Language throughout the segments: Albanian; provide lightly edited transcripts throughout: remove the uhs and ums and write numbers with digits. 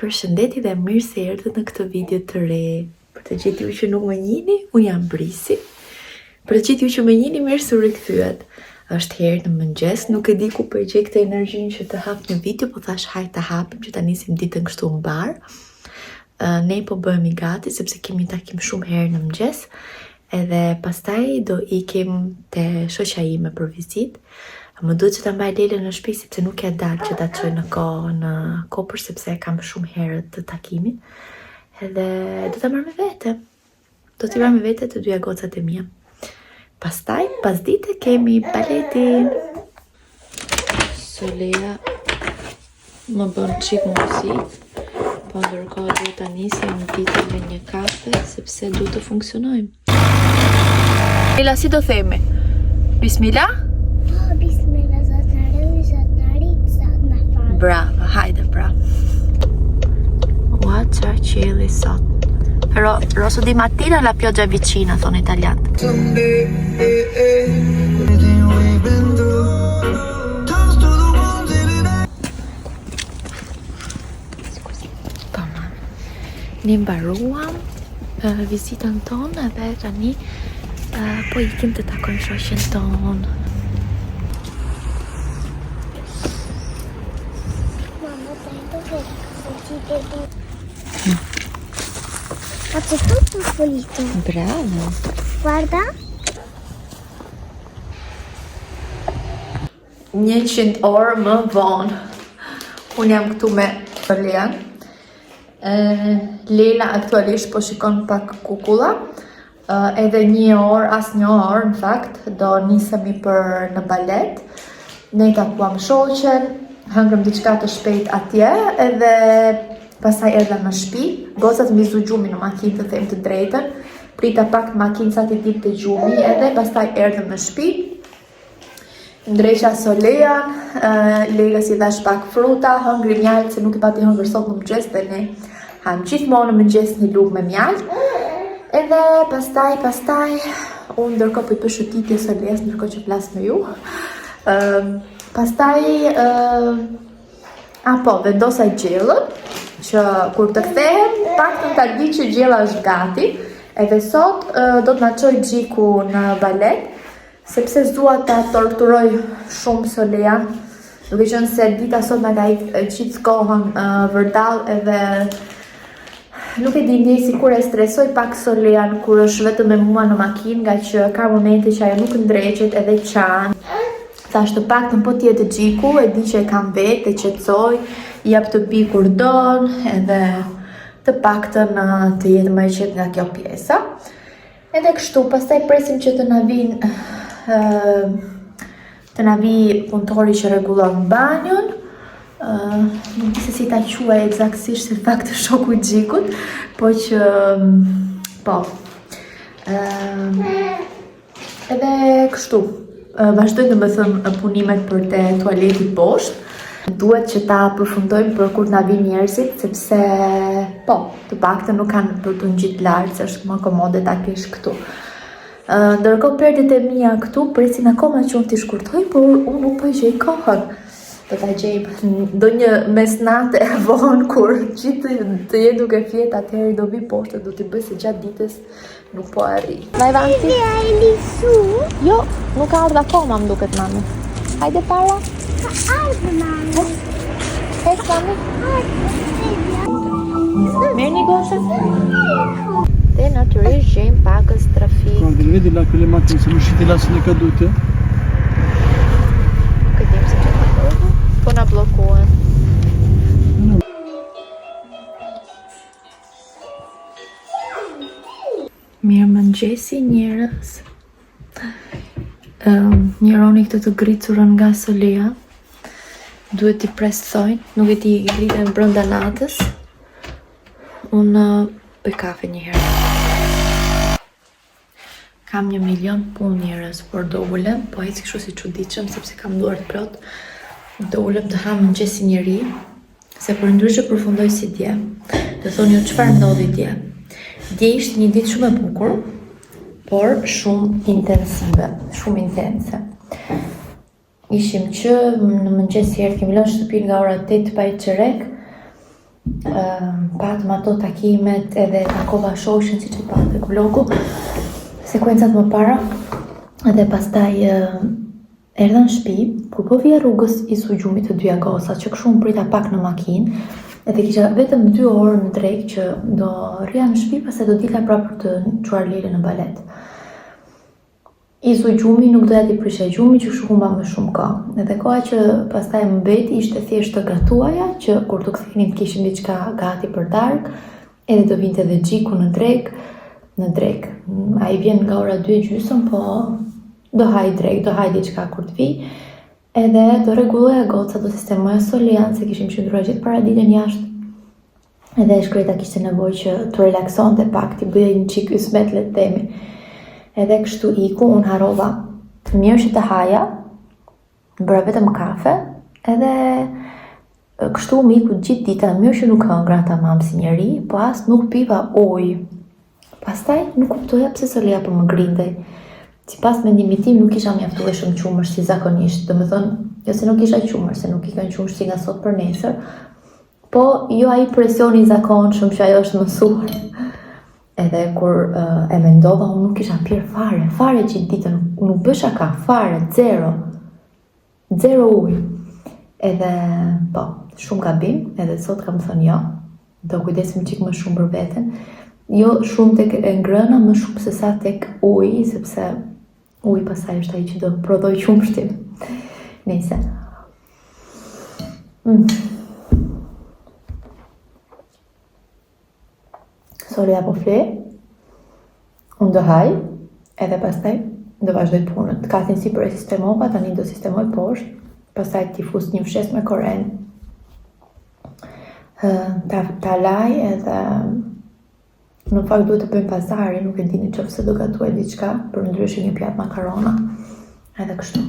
Përshëndetje dhe mirë se erdhët në këtë video të re. Për të gjithë ju që nuk më njihni, unë jam Brisi. Për të gjithë ju që më njihni, mirë se u rikthyet. Është herë në mëngjes, nuk e di ku po e gjej këtë energjinë që të hap një video, po thash hajt të hapim që ta nisim ditën kështu mbar. Ne po bëhemi gati sepse kemi takim shumë herë në mëngjes. Edhe pastaj do ikim te shoqja ime për vizitë. Më duhet që ta mbaj Lelën në shtëpi sepse nuk ja dal që ta çoj në kopër sepse kam shumë herët të takimin. Edhe do ta marr me vete. Do t'i marr me vete të dyja gocat e mia. Pastaj, pas dite kemi baletin. Solea më bën çik muzik. Po ndërkohë duhet ta nisim ditën me një kafe sepse duhet të funksionojmë. Lela, si do themi? Bismillah? Brava, hajde pra. Ua, qa qeli sot. Però, rosso di mattina la pioggia è vicina, thonë italianët. Tamam. Ne mbaruam vizitën tonë edhe tani po ikim të takojmë shoqen tonë. Faccio tutto pulito. Bravo. Guarda. 100 orë më vonë. Unë jam këtu me Lean. Lela aktualisht po shikon pak kukulla. Edhe një orë, në fakt, do nisemi për në balet. Ne takuam shoqen, hëngrëm diçka të shpejt atje, edhe pastaj erdha në shtëpi. Gocat mbi gjumi në makinë të them të drejtën. Prita pak makinë sa ti dilte gjumi, edhe pastaj erdhëm në shtëpi. Ndreqa Solean, Lela si dhash pak fruta, hëngri mjaltë se nuk e pati hëngër sot në mëngjes dhe ne ham gjithmonë në mëngjes një lugë me mjaltë. Edhe pastaj unë ndërkohë po i bëj shëtitje Soleas ndërkohë që flas me ju. Pastaj vendosa gjellën që kur të kthehem paktën ta di që gjella është gati. Edhe sot do të na çoj Xhiku në balet sepse dua ta torturoj shumë Solean. Duke qenë se dita sot na ka gjithë kohën vërdall edhe nuk e di, ndjej sikur e stresoj pak Solean kur është vetëm me mua në makinë, nga që ka momente që ajo nuk ndreqet edhe qan. Thash të paktën po tjetë Xhiku, e di që e kam vetë, e qetësoj, jap të pi kur don, edhe të paktën të jetë më e qetë nga kjo pjesa. Edhe kështu, pastaj presim që të na vi punëtori që rregullon banjon. Nuk di se si ta quaj eksaktësisht se fakt është shoku i Xhikut, po që edhe kështu. Vazhdojnë të thënë punimet për te tualeti poshtë. Duhet që ta përfundojmë për kur na vi njerëzit, sepse të paktën nuk kanë për të ngjitë lart, se është më komode ta kesh këtu. Ndërkohë perdet e mia këtu presin akoma që unë t'i shkurtoj, por unë nuk po gjej kohën. Do ta gjejmë ndonjë mesnatë e vonë kur gjithë të jetë duke fjetë, atëherë do vi poshtë, do t'i bëj se gjatë ditës nuk po arri. Vai avanti. Vedi su? Jo, nuk ka ardhur akoma, më duket mami. Hajde para. Ka ardhur mami. Ec mami. Merë një goshët. Dhe natyrisht gjejmë pakës trafik. Quando vedi là quelle macchine sono uscite là, sono cadute. Nuk e dim se që ka bërë, po na bllokuan. Mirë mëngjesi njerëz. Njeroni këtë të gricurën nga Solea. Duhet t'i presojnë, nuk e ti griten brënda natës. Unë bëj kafe një herë. Kam 1 milion punë njerëz, por do ulem, po eci kështu si çuditshëm sepse kam duart plot. Do ulem të ham mëngjesi njëri, se për ndryshe përfundoj si dje. Të thoni ju çfarë ndodhi dje. Dje ishte një ditë shumë e bukur, por shumë intensive, shumë intense. Ishim që në mëngjes herë kemi lënë shtëpinë nga ora 8 pa i çerek. patëm ato takimet edhe takova shoqen siç e patë tek vlogu, sekuencat më para, edhe pastaj erdha në shtëpi, kur po vija rrugës i su gjumit të dyja gocat që kështu më prita pak në makinë, edhe kisha vetëm 2 orë në drek që do rria në shtëpi, pastaj do dilja prapë për të çuar Lele në balet. I su gjumi nuk doja t'i prisha gjumi që kështu humba më shumë kohë. Edhe koha që pastaj më mbeti ishte thjesht të gatuaja që kur të kthenim të kishim diçka gati për darkë, edhe do vinte edhe Xhiku në drek. Ai vjen nga ora 2:30, po do haj drek, do haj diçka kur të vi. Edhe do rregulloja goca, do sistemoja Solian se kishim qëndruar gjithë para ditën jashtë. Edhe shkreta kishte nevojë që të relaksonte pak, t'i bëja një çik ysmet le të themi. Edhe kështu iku, unë harova mirë që të haja, bëra vetëm kafe, edhe kështu më iku gjithë dita, mirë që nuk hëngra tamam si njeri, po as nuk piva ujë. Pastaj nuk kuptoja pse Solia po më grindej. Sipas mendimit tim nuk isha mjaftuar shumë qumësh si zakonisht, domethënë, jo se nuk isha qumësh, se nuk i kanë qumësh si nga sot për nesër, po jo ai presioni i zakonshëm që ajo është mësuar. Edhe kur e mendova, unë nuk isha pirë fare që ditën, nuk bësha ka, fare, zero ujë. Edhe, po, shumë gabim, edhe sot kam thënë jo, do kujdesim qik më shumë për veten, jo shumë tek e ngrëna, më shumë se sa tek uji, sepse uji pasaj është ai që do prodhoj qumshtin. Nëse. Solia po fle, unë do haj, edhe pastaj do vazhdoj punën. Katin si për e sistemova, tani do sistemoj poshtë, pastaj t'i fus një fshes me koren, ta laj edhe në fakt duhet të bëjmë pazari, nuk e dini qofse do gatuaj diçka, për ndryshe një pjatë makarona, edhe kështu.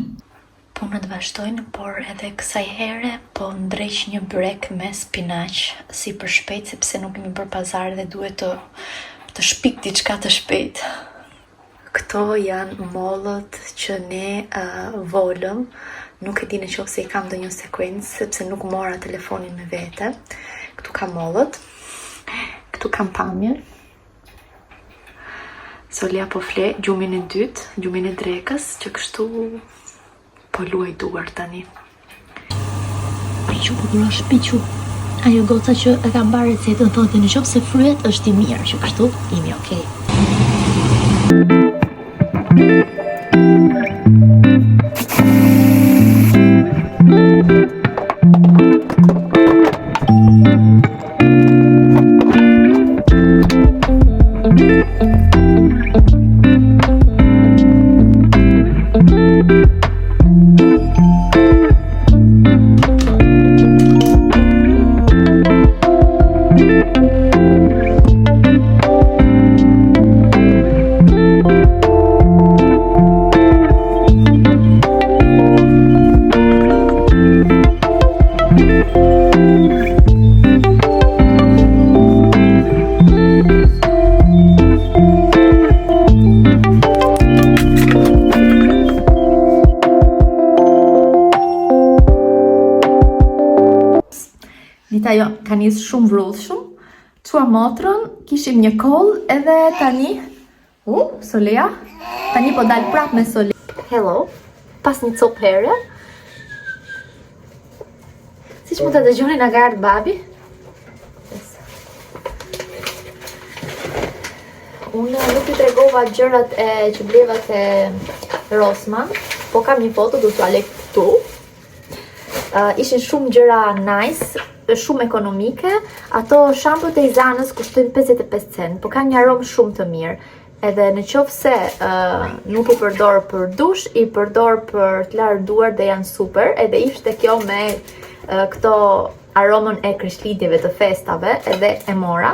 Punët vazhdojnë, por edhe kësaj here po ndreq një brek me spinaq si për shpejt, sepse nuk kemi bërë pazar dhe duhet të shpik diçka të shpejt. Këto janë mollët që ne volëm, nuk e di në qoftë se i kam ndonjë sekuencë, sepse nuk mora telefonin me vete. Këtu kam mollët, këtu kam pamjen. Solia po fle gjumin e dytë, gjumin e drekës, që kështu po luaj duar tani. Piqu, po grosh, piqu. Ajo goca që e ka mbarë recetën thotë në qoftë se fryet është i mirë, që kështu imi okej. Dita jo, ka njës shumë vrullshëm, qua motrën, kishim një koll, edhe tani, Solia, tani po dal prap me Solia. Hello, pas një copë here. Si që mund të dëgjoni nga gardë babi? Unë nuk i tregova gjërat që bleva te Rossmann, po kam një foto do t'ua lek këtu. Ishin shumë gjëra nice, shumë ekonomike. Ato shampot e Izanës kushtojnë 55 cent, po kanë një aromë shumë të mirë. Edhe në qoftë se nuk i përdor për dush, i përdor për të larë duar dhe janë super. Edhe ishte kjo me këto aromën e krishtlindjeve të festave, edhe e mora.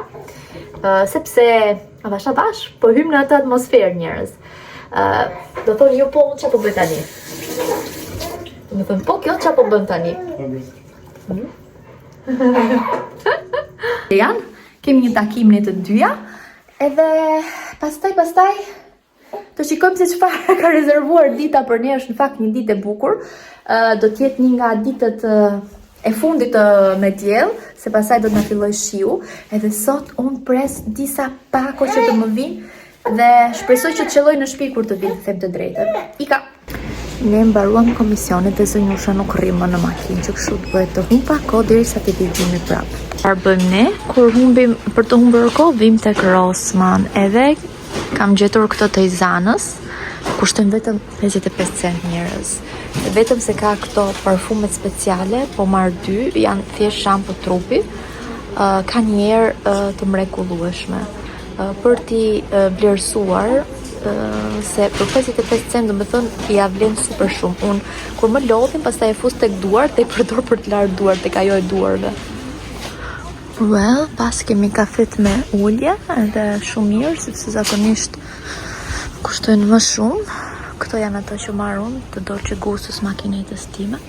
Sepse, avash, po hymë në atë atmosferë njerëz. Do thonë ju po, që po bëj tani? Do me thënë, po kjo që po bën tani? Janë, kemi një takim në të dyja, edhe pastaj të shikojmë se çfarë ka rezervuar dita për ne. Është në fakt një ditë e bukur, do t'jetë një nga ditët e fundit me diell, se pasaj do të na filloj shiu, edhe sot unë pres disa pako që të më vinë dhe shpresoj që të qelloj në shtëpi kur të vinë, them të drejtën. Ika. Ne mbaruam komisionet dhe Zënjusha nuk rrim më në makinë, që kështu duhet të humb pak kohë derisa të vijmë prapë. Çfarë bëjmë ne kur humbim për të humbur kohë, vim tek Rossmann, edhe kam gjetur këtë të Izanës, kushtojnë vetëm 55 cent njerëz. Vetëm se ka këto parfumet speciale, po marr 2, janë thjesht shampo trupi, ka një erë të mrekullueshme. Për t'i vlerësuar, se për 55 cent do me thënë ja vlen super shumë. Unë kur më lodhin, pastaj e fus tek duart dhe i përdor për të larë duart tek ajo e duarve. Well, pas kemi kafet me ulje, edhe shumë mirë, sepse zakonisht kushtojnë më shumë. Këto janë ato që marr unë, të Dolce Gustus makinetës time.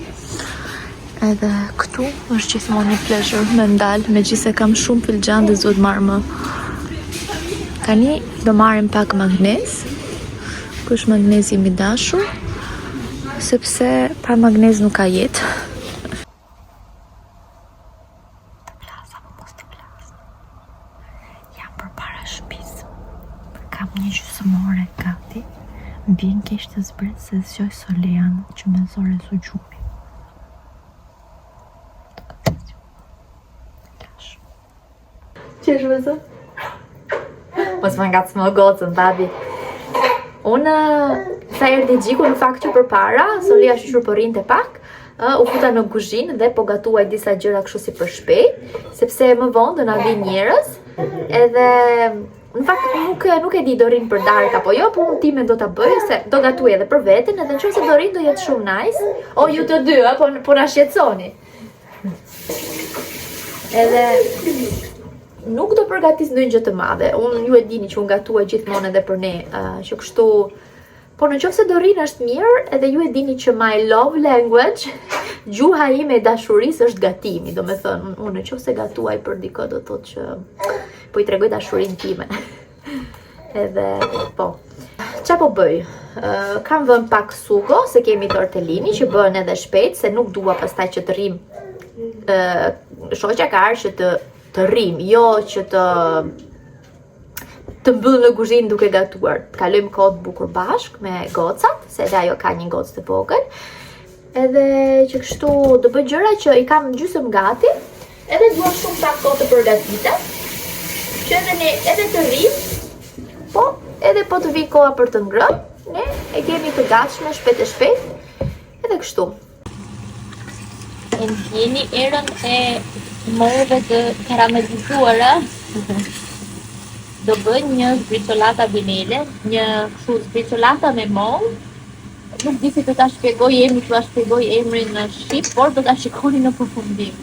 Edhe këtu është gjithmonë një pleasure me ndalë, megjithëse kam shumë filxhan dhe duhet marr më. Tani do marrim pak magnez. Ky është magnezi i dashur, sepse pa magnez nuk ka jetë. Të plas apo mos të plas. Jam përpara shtëpisë. Kam një gjysmore gati. Vjen keq të zbret se zgjoj Solean që me zore su gjupi. Qesh vëzë? Mos më ngacë më gocën, babi. Unë, sa erdhi Gjiku në fakt që përpara, Solia shqyqur për rinte pak, u futa në kuzhinë dhe po gatuaj disa gjëra kështu si për shpejt, sepse më vonë do na vinë njerëz, edhe në fakt nuk e di do rinë për darkë apo jo, po unë time do ta bëj se do gatuaj edhe për veten, edhe nëse do rinë do jetë shumë nice. O ju të dy, po na shqetësoni. Edhe nuk do përgatis ndonjë gjë të madhe. Unë ju e dini që unë gatuaj gjithmonë edhe për ne, që kështu. Po në qoftë se do rinë është mirë, edhe ju e dini që my love language, gjuha ime e dashurisë është gatimi, do me thënë, unë në qoftë se gatuaj për dikë do thotë që po i tregoj dashurinë time. Edhe po. Qa po bëj? Kam vënë pak sugo, se kemi tortellini që bëhen edhe shpejt, se nuk dua pastaj që të rrim. Shoqja ka ardhur që të rrim, jo që të mbyll në kuzhinë duke gatuar. Të kalojmë kohë të bukur bashk me gocat, se edhe ajo ka një gocë të vogël. Edhe që kështu do bëj gjëra që i kam gjysmë gati, edhe dua shumë pak kohë të përgatitem, që edhe të rrim, po edhe po të vi koha për të ngrënë, ne e kemi të gatshme shpejt e shpejt, edhe kështu. E ndjeni erën e morëve të karamelizuara. Do bëj një zbricolata vinele, një zbricolata me mollë. Nuk di si të ta shpjegoj emrin në shqip, por do ta shikoni në përfundim.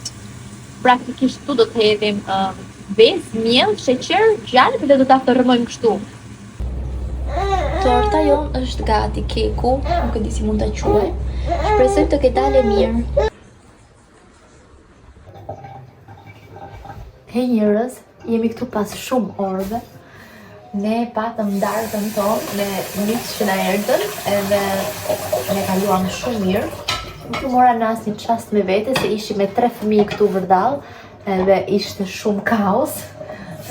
Praktikisht tu do të hedhim vezë, miell, sheqer, gjallë dhe do ta tërrëmojmë kështu. Torta jonë është gati, keku, nuk e di si mund ta quaj. Shpresoj të ketë dalë mirë. Hej njerëz, jemi këtu pas shumë orëve. Ne patëm darkën tonë me miq që na erdhën, edhe ne kaluam shumë mirë. Nuk mora në asnjë çast me vete se ishim me 3 fëmijë këtu vërdall, edhe ishte shumë kaos.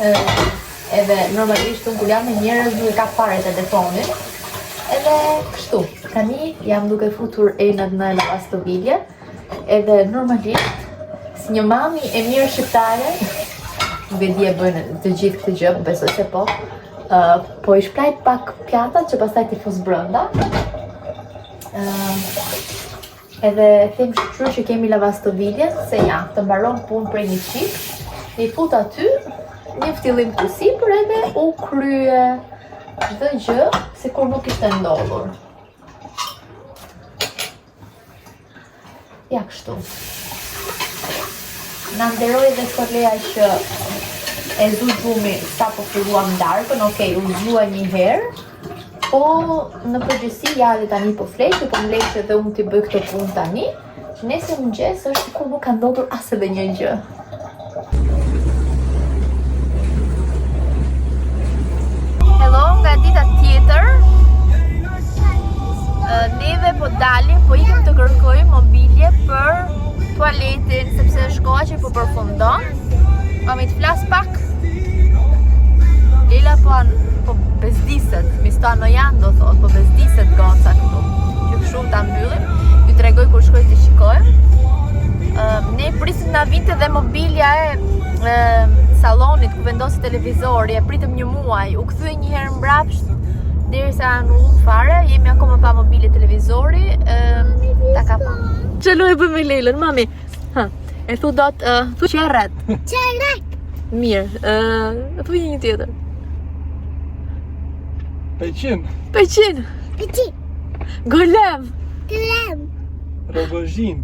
Edhe normalisht unë kur jam me njerëz nuk e ka fare telefonin. Edhe kështu, tani jam duke futur enët në lavastovilje, edhe normalisht si një mami e mirë shqiptare, nuk e di e bëjnë të gjithë këtë gjë, besoj se po. Po i shplajt pak pjatat që pastaj t'i fus brenda. Edhe them shqyr që kemi lavastovilje, se ja, të mbaron punë prej një qik. I fut aty, një ftillim të sipër edhe u krye çdo gjë se kur nuk ishte ndodhur. Ja kështu. Na nderoj dhe Soleja që e zu gjumi sa po filluam darkën, okej, u zua një herë, po në përgjithësi ja dhe tani po fleqë, po më leqë edhe unë t'i bëj këtë punë tani, që nesër mëngjes është sikur nuk ka ndodhur as edhe një gjë. Hello, nga dita tjetër, neve po dalim, po ikim të kërkojmë mobilje për tualetin sepse shkoa që po përfundon. Mami të flas pak. Leila po bezdiset, mi sta në janë do thot, po bezdiset goca këtu. Që shumë ta mbyllim, ju tregoj kur shkoj të shikojmë. Ne prisim na vinte dhe mobilja e salonit ku vendosi televizori, e pritëm një muaj, u kthye një herë mbrapsht, derisa në ullë fare, jemi akoma pa mobilje televizori, ta ka pa. Qëllu e bëjmë me Leilën, mami? Ha, e thu thu qerret. Qerret. Mirë, thu një tjetër. Peqin. Peqin. Petit. Golem. Golem. Rogozhin.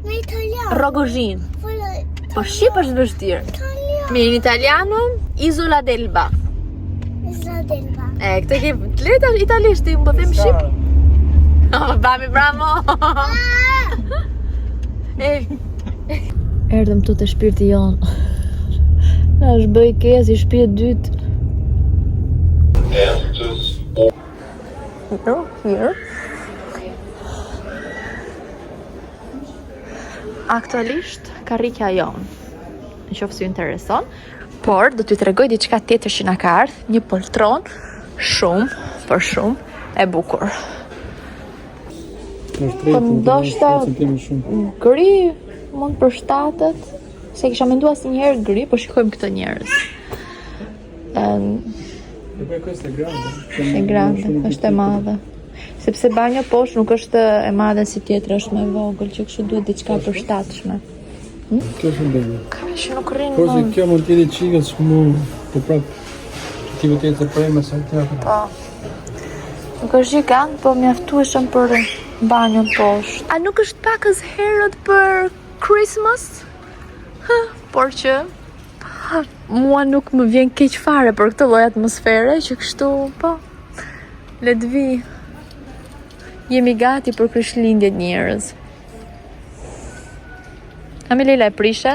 Në italian. Rogozhin. Folë. Po shqip është vështirë. Italian. Mirë, in italiano, Isola d'Elba. Isola d'Elba. Këtë ke leta italisht, ti më po them shqip. Bami, bravo! Erdhëm tu të shpirti jonë. Na është bëj kes i shtëpi e dytë. Here. Aktualisht karrikja jonë. Në qoftë se ju intereson, por do t'ju tregoj diçka tjetër që na ka ardhur, një poltron shumë e bukur. Po ndoshta gri mund përshtatet, se kisha menduar asnjëherë gri, po shikojmë këtë njerëz. E grande, është e madhe. Sepse banjo poshtë nuk është e madhe si tjetra, është më e vogël, që kështu duhet diçka përshtatshme. Kjo është ndonjë. Ka që nuk rrinë. Por se kjo mund të jetë çikës më po prap ti vetë të prejmë sa të hapë. Po. Nuk është gigant, po mjaftueshëm për banjon poshtë. A nuk është pak as herët për Christmas? Por që mua nuk më vjen keq fare për këtë lloj atmosfere që kështu, po. Le të vi. Jemi gati për Krishtlindjet njerëz. A me Leila e prishe?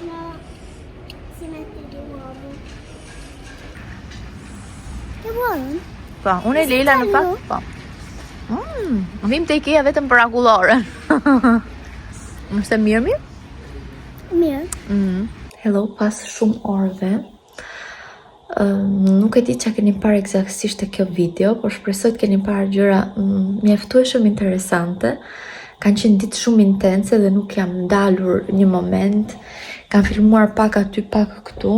No. Si me të di uovo. Che buono? Po, unë e Leila në fakt, po. Vim të IKEA vetëm për akulloren. Është e mirë? Mirë. Hello, pas shumë orëve. Nuk e di që keni parë eksaktësisht e kjo video, por shpresoj të keni parë gjëra mjaftueshëm interesante. Kanë qenë ditë shumë intense dhe nuk jam ndalur një moment. Kam filmuar pak aty, pak këtu.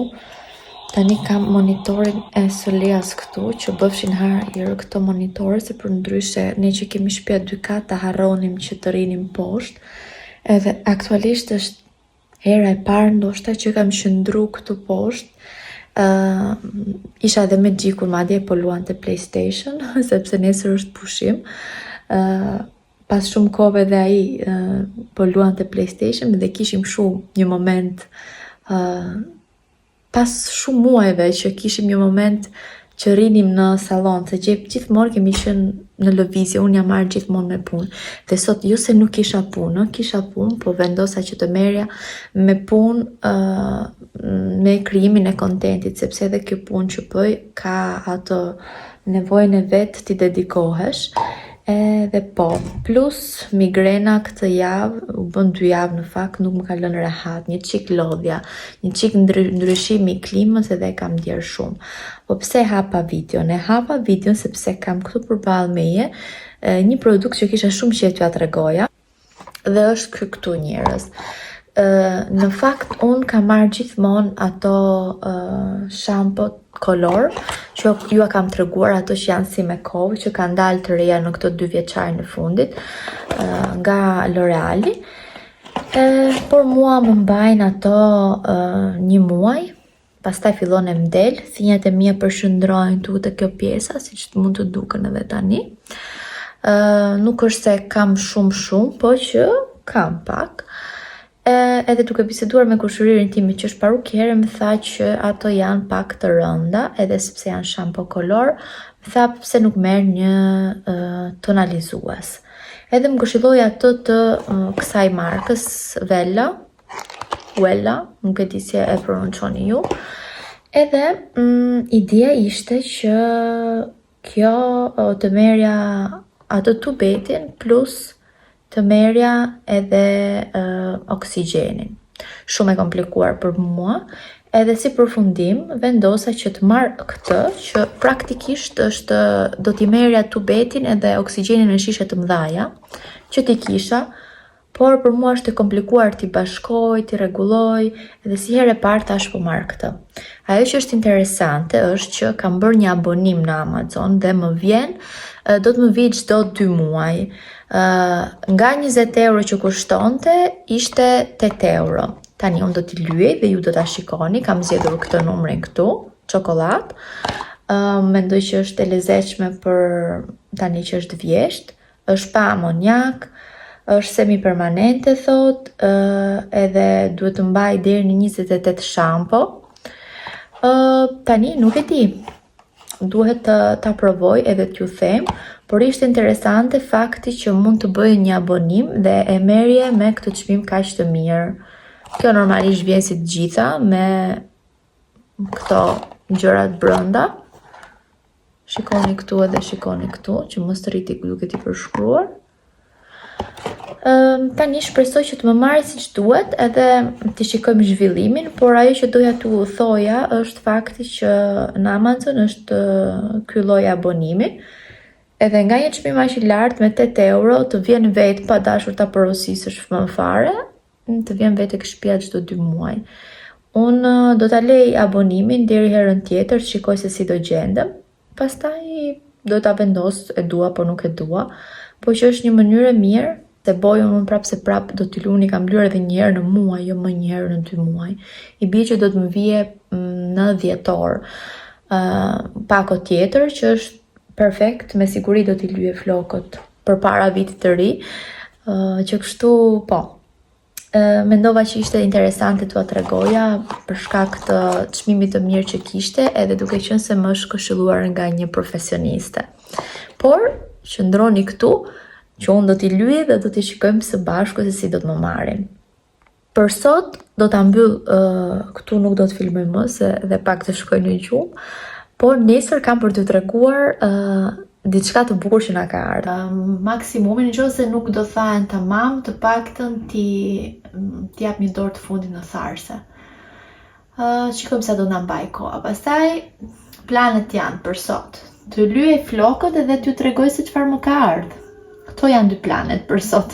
Tani kam monitorin e Solias këtu, që bëfshin herë këto monitore, se për ndryshe ne që kemi shtëpia 2 kat ta harronim që të rinim poshtë. Edhe aktualisht është hera e parë ndoshta që kam qëndru këtu poshtë. Isha edhe me gjikun, madje po luante PlayStation, sepse nesër është pushim. Pas shumë kohëve dhe ai po luante PlayStation dhe kishim shumë një moment pas shumë muajve që kishim një moment që rinim në salon, se gjithmonë kemi qenë në lëvizje, unë jam marrë gjithmonë me punë. Dhe sot jo se nuk kisha punë, po vendosa që të merja me punë me krijimin e kontentit, sepse edhe kjo punë që bëj ka ato nevojën e vetë ti dedikohesh. Edhe po, plus migrena këtë javë, u bën 2 javë në fakt, nuk më ka lënë rehat, një çik lodhja, një çik ndryshimi i klimës edhe e kam djerë shumë. Po pse hapa videon? E hapa videon sepse kam këtu përballë meje një produkt që kisha shumë që t'ja tregoja, dhe është këtu njerëz. Në fakt unë kam marrë gjithmonë ato shampot kolor që ju kam treguar, ato që janë si me kovë, që kanë dalë të reja në këto 2 vjeçare në fundit nga L'Oreali, por mua më mbajnë ato një muaj, pastaj fillon e mdel, thinjat e mia përshëndrojnë tu të kjo pjesa, siç mund të duken edhe tani. Nuk është se kam shumë, po që kam pak. Edhe duke biseduar me kushëririn time që është parukere, më tha që ato janë pak të rënda, edhe sepse janë shampo kolor, më tha pse nuk merr një tonalizues. Edhe më këshilloi ato të kësaj markës Wella, nuk e di si e prononconi ju. Edhe ideja ishte që kjo të merja ato tubetin plus të merja edhe oksigjenin. Shumë e komplikuar për mua, edhe si përfundim vendosa që të marr këtë që praktikisht do t'i merja tubetin edhe oksigjenin në shishe të mëdhaja që t'i kisha, por për mua është e komplikuar t'i bashkoj, t'i rregulloj, edhe si herë e parë tash po marr këtë. Ajo që është interesante është që kam bërë një abonim në Amazon dhe më vjen, do të më vi çdo 2 muaj. Nga 20 euro që kushtonte, ishte 8 euro. Tani unë do t'i lyej dhe ju do t'a shikoni, kam zgjedhur këtë numrin këtu, çokoladë. Mendoj që është e lezetshme për tani që është vjesht, është pa amoniak, është semi-permanente, thot, edhe duhet të mbaj deri në 28 shampo. Tani nuk e di, duhet ta provoj edhe t'ju them, por ishte interesante fakti që mund të bëj një abonim dhe e merje me këtë çmim kaq të mirë. Kjo normalisht vjen si të gjitha me këto gjërat brenda. Shikoni këtu edhe shikoni këtu, që mos të rriti duke t'i përshkruar. Tani shpresoj që të më marrë siç duhet edhe të shikojmë zhvillimin, por ajo që doja t'u thoja është fakti që në Amazon është ky lloj abonimi, edhe nga një çmim aq i lartë me 8 euro të vjen vetë pa dashur ta porosisësh më fare, të vjen vetë tek shtëpia çdo 2 muaj. Unë do ta lej abonimin deri herën tjetër, të shikoj se si do gjendem. Pastaj do ta vendos, e dua po nuk e dua, po që është një mënyrë e mirë. Se bojën unë prap do t'i luni, kam lyer edhe një herë në muaj, jo më një herë në 2 muaj. I bie që do të më vije në dhjetor. Pako tjetër që është perfekt, me siguri do t'i lyej flokët përpara vitit të ri, që kështu po. Mendova që ishte interesante t'ua tregoja për shkak të çmimit të mirë që kishte, edhe duke qenë se më është këshilluar nga një profesioniste. Por qëndroni këtu, që unë do t'i lyej dhe do t'i shikojmë së bashku se si do të më marrin. Për sot do ta mbyll këtu, nuk do të filmoj më se dhe pak të shkoj në gjumë, por nesër kam për t'ju treguar diçka të bukur që na ka ardhur. Maksimumin nëse nuk do thahen tamam, të paktën t'i jap një dorë të fundit në tharse. Shikojmë sa do na mbaj koha. Pastaj planet janë për sot. Të lyej flokët edhe t'ju tregoj se çfarë më ka ardhur. Këto janë 2 planet për sot.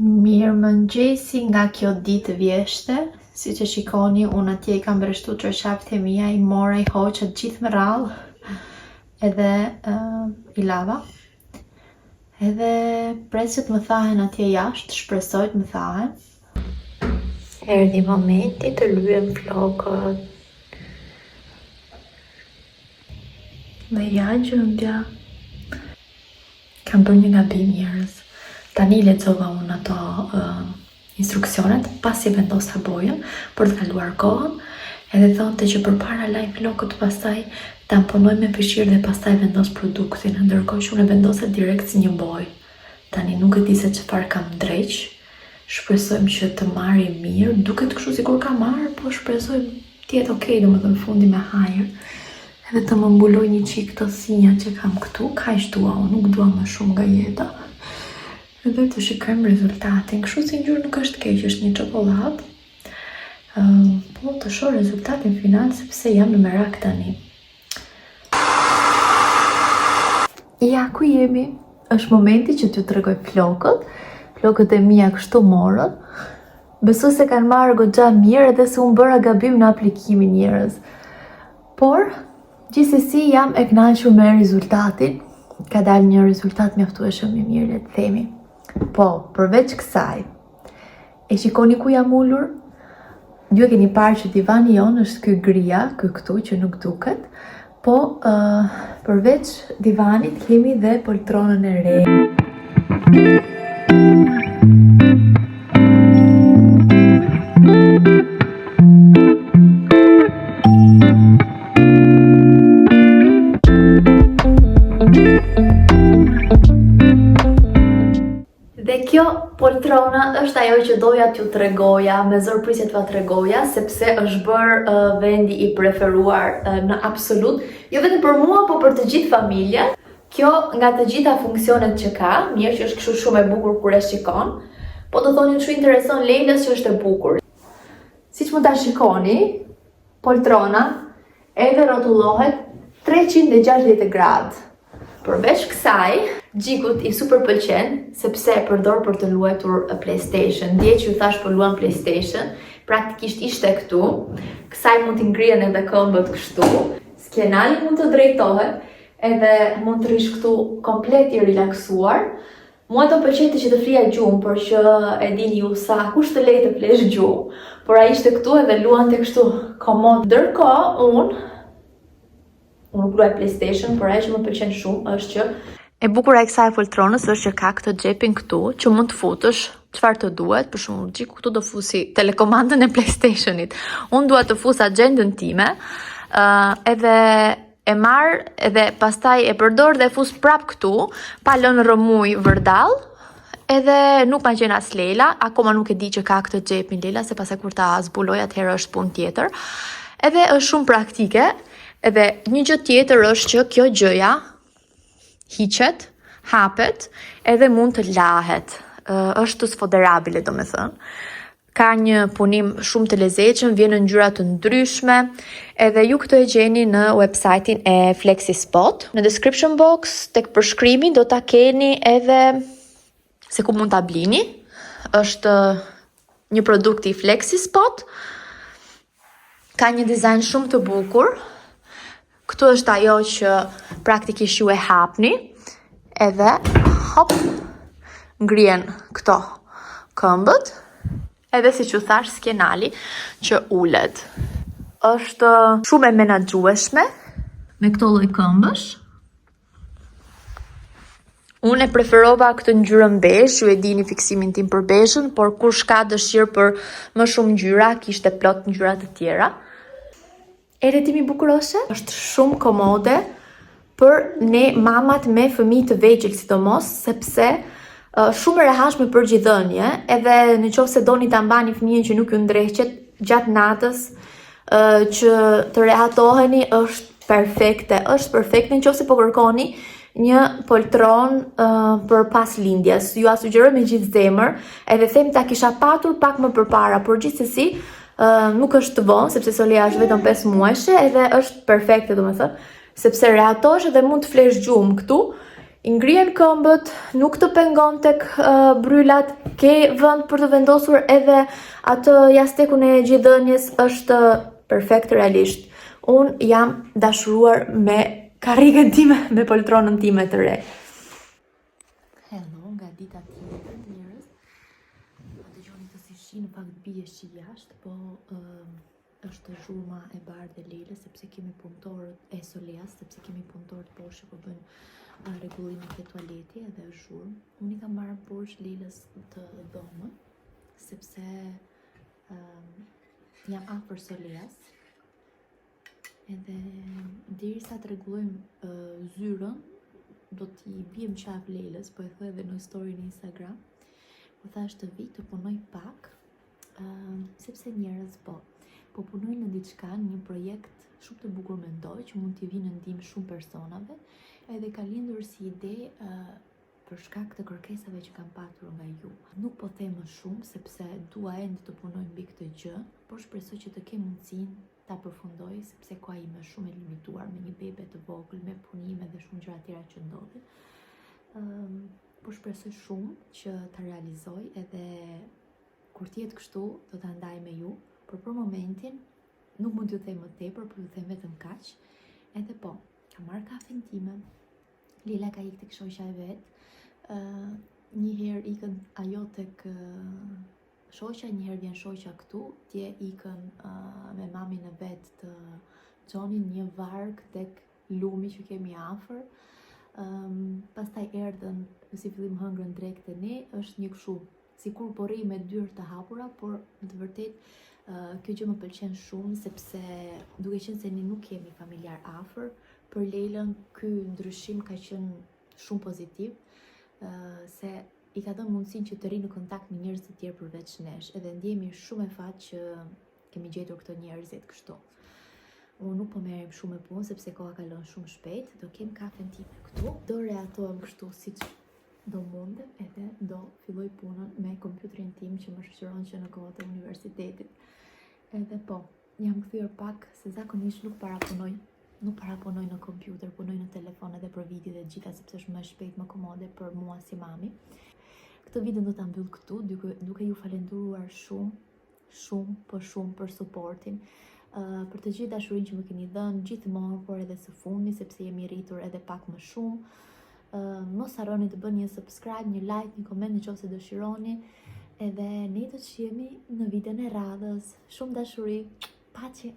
Mirëmëngjesi nga kjo ditë vjeshte. Si që shikoni, unë atje i kam breshtu çorçaftë e mia, i mora, i hoqa gjithë me radhë. Edhe i lava. Edhe pres që të më thahen atje jashtë, shpresoj të më thahen. Erdhi momenti të lyem flokët. Dhe ja gjendja. Kam bërë një gabim njerëz. Tani lexova unë ato instruksionet, pasi vendosa bojën për të kaluar kohën, edhe thonte që përpara laj flokët, pastaj tamponoj me peshqir dhe pastaj vendos produktin, ndërkohë që unë vendosa direkt si një bojë. Tani nuk e di se çfarë kam dreq. Shpresojmë që të marri mirë, duket kështu sikur ka marrë, po shpresojmë të jetë okay, domethënë fundi me hajër. Edhe të më mbuloj një qik të sinja që kam këtu, kaq dua unë, nuk dua më shumë nga jeta. Edhe të shikojmë rezultatin. Kështu si ngjyrë nuk është keq, është një çokoladë. Po të shoh rezultatin final sepse jam në merak tani. Ja, ku jemi? Është momenti që t'ju tregoj flokët. Flokët e mia kështu morën. Besoj se kanë marrë goxha mirë edhe se unë bëra gabim në aplikimin njerëz. Por gjithsesi jam e kënaqur me rezultatin. Ka dalë një rezultat mjaftueshëm i mirë, le të themi. Po, përveç kësaj, e shikoni ku jam ulur? Ju e keni parë që divani jonë është ky gria, ky këtu që nuk duket, po përveç divanit kemi dhe poltronën e re. Dhe kjo poltrona është ajo që doja t'ju tregoja, me zorprisje t'ua tregoja, sepse është bërë vendi i preferuar në absolut, jo vetëm për mua, po për të gjithë familjen. Kjo nga të gjitha funksionet që ka, mirë që është kështu shumë e bukur kur e shikon, po do thoni që intereson Leilës që është e bukur. Siç mund ta shikoni, poltrona edhe rrotullohet 360 gradë. Përveç kësaj, Gjikut i super pëlqen sepse e përdor për të luajtur PlayStation. Dje që ju thash po luan PlayStation, praktikisht ishte këtu. Kësaj mund t'i ngrihen edhe këmbët kështu. Skenali mund të drejtohet edhe mund të rish këtu komplet i relaksuar. Mua do pëlqente që të flija gjumë, por që e dini ju sa kush të lejtë të flesh gjumë, por ai ishte këtu edhe luante kështu komod. Ndërkohë unë nuk luaj PlayStation, por ajo që më pëlqen shumë është që e bukura e kësaj poltronës është që ka këtë xhepin këtu që mund të futësh çfarë të duhet. Për shembull, Gjiku këtu do fusi telekomandën e PlayStationit. Unë dua të fus agjendën time, edhe e marr edhe pastaj e përdor dhe e fus prap këtu, pa lënë rëmuj vërdall. Edhe nuk ma gjen as Leila, akoma nuk e di që ka këtë xhepin Leila, se pastaj kur ta zbuloj atëherë është punë tjetër. Edhe është shumë praktike. Edhe një gjë tjetër është që kjo gjëja hiqet, hapet, edhe mund të lahet. Është sfoderabile, domethënë. Ka një punim shumë të lezetshëm, vjen në ngjyra të ndryshme, edhe ju këtë e gjeni në website-in e FlexiSpot. Në description box, tek përshkrimi, do ta keni edhe se ku mund ta blini. Është një produkt i FlexiSpot. Ka një dizajn shumë të bukur. Këtu është ajo që praktikisht ju e hapni, edhe hop, ngrihen këto këmbët. Edhe si që thash skenali që ulet. Është shumë e menaxhueshme me këto lloj këmbësh. Unë e preferova këtë ngjyrën bezh, ju e dini fiksimin tim për bezhën, por kush ka dëshirë për më shumë ngjyra, kishte plot ngjyra të tjera. Eretimi bukurose është shumë komode për ne mamat me fëmijë të vegjël sidomos, sepse shumë e rehatshme për gjithënje, edhe në qoftë se doni ta mbani fëmijën që nuk ju ndreqet gjatë natës, që të rehatoheni, është perfekte. Është perfekte në qoftë se po kërkoni një poltron për pas lindjes. Ju a sugjeroj me gjithë zemër, edhe them ta kisha patur pak më përpara, por gjithsesi nuk është të vonë, sepse Solea është vetëm 5 muajshe, edhe është perfekte, domethënë, sepse rehatohesh dhe mund të flesh gjumë këtu. I ngrihen këmbët, nuk të pengon tek brylat, ke vend për të vendosur edhe atë jastekun e gjithënjes, është perfekt realisht. Unë jam dashuruar me karrikën time, me poltronën time të re. Hello, nga dita tjetër njerëz. Dëgjoni të si shi, në fakt bie shi jashtë, po është zhurma e bardhë e Leilës, sepse kemi punëtorët e Soleas, sepse kemi punëtorët poshtë po bëjnë rregullimin e tualeti edhe është zhurmë. Unë i kam marrë borxh Leilës të dhomë, sepse jam afër Soleas. Edhe derisa të rregullojmë zyrën, do t'i bjem qaf Leilës, po e thoj edhe në story në Instagram. Po thash të vi të punoj pak, sepse njerëz po punojnë në diçka, një projekt shumë të bukur mendoj, që mund t'i vinë në ndihmë shumë personave, edhe ka lindur si ide për shkak të kërkesave që kam patur nga ju. Nuk po them më shumë, sepse dua ende të punoj mbi këtë gjë, por shpresoj që të kem mundësinë ta përfundoj, sepse koha ime është shumë e limituar me një bebe të vogël, me punime dhe shumë gjëra tjera që ndodhin. Por shpresoj shumë që ta realizoj, edhe kur t'jetë kështu do ta ndaj me ju. Por për momentin nuk mund t'ju them më tepër, por ju them vetëm kaq. Edhe po, kam marrë kafen time. Leila ka ikë tek shoqja e vet. Një herë ikën ajo tek shoqja, një herë vjen shoqja këtu, tje ikën me mamin e vet të çonin një varg tek lumi që kemi afër. Pastaj erdhën si fillim hëngrën drejt te ne, është një kështu sikur po rri me dyrë të hapura, por në të vërtetë kjo gjë më pëlqen shumë, sepse duke qenë se ne nuk kemi familjar afër, për Leilën ky ndryshim ka qenë shumë pozitiv, se i ka dhënë mundësinë që të rri në kontakt me njerëz të tjerë përveç nesh, edhe ndjehemi shumë e fat që kemi gjetur këto njerëzit kështu. Unë nuk po merrem shumë me punë sepse koha kalon shumë shpejt. Do kem kafen time këtu. Do reatohem kështu siç do mundem edhe do filloj punën me kompjuterin tim që më shoqëron që në kohët e universitetit. Edhe po, jam kthyer pak se zakonisht nuk parapunoj në kompjuter, punoj në telefon edhe për video dhe gjitha sepse është më shpejt, më komode për mua si mami. Këtë video do ta mbyll këtu duke ju falenderuar shumë për supportin. Për të gjithë dashurinë që më keni dhënë gjithmonë, por edhe së fundi sepse jemi rritur edhe pak më shumë. Mos harroni të bëni një subscribe, një like, një koment nëse dëshironi. Edhe ne do të shihemi në videon e radhës. Shumë dashuri, paqe.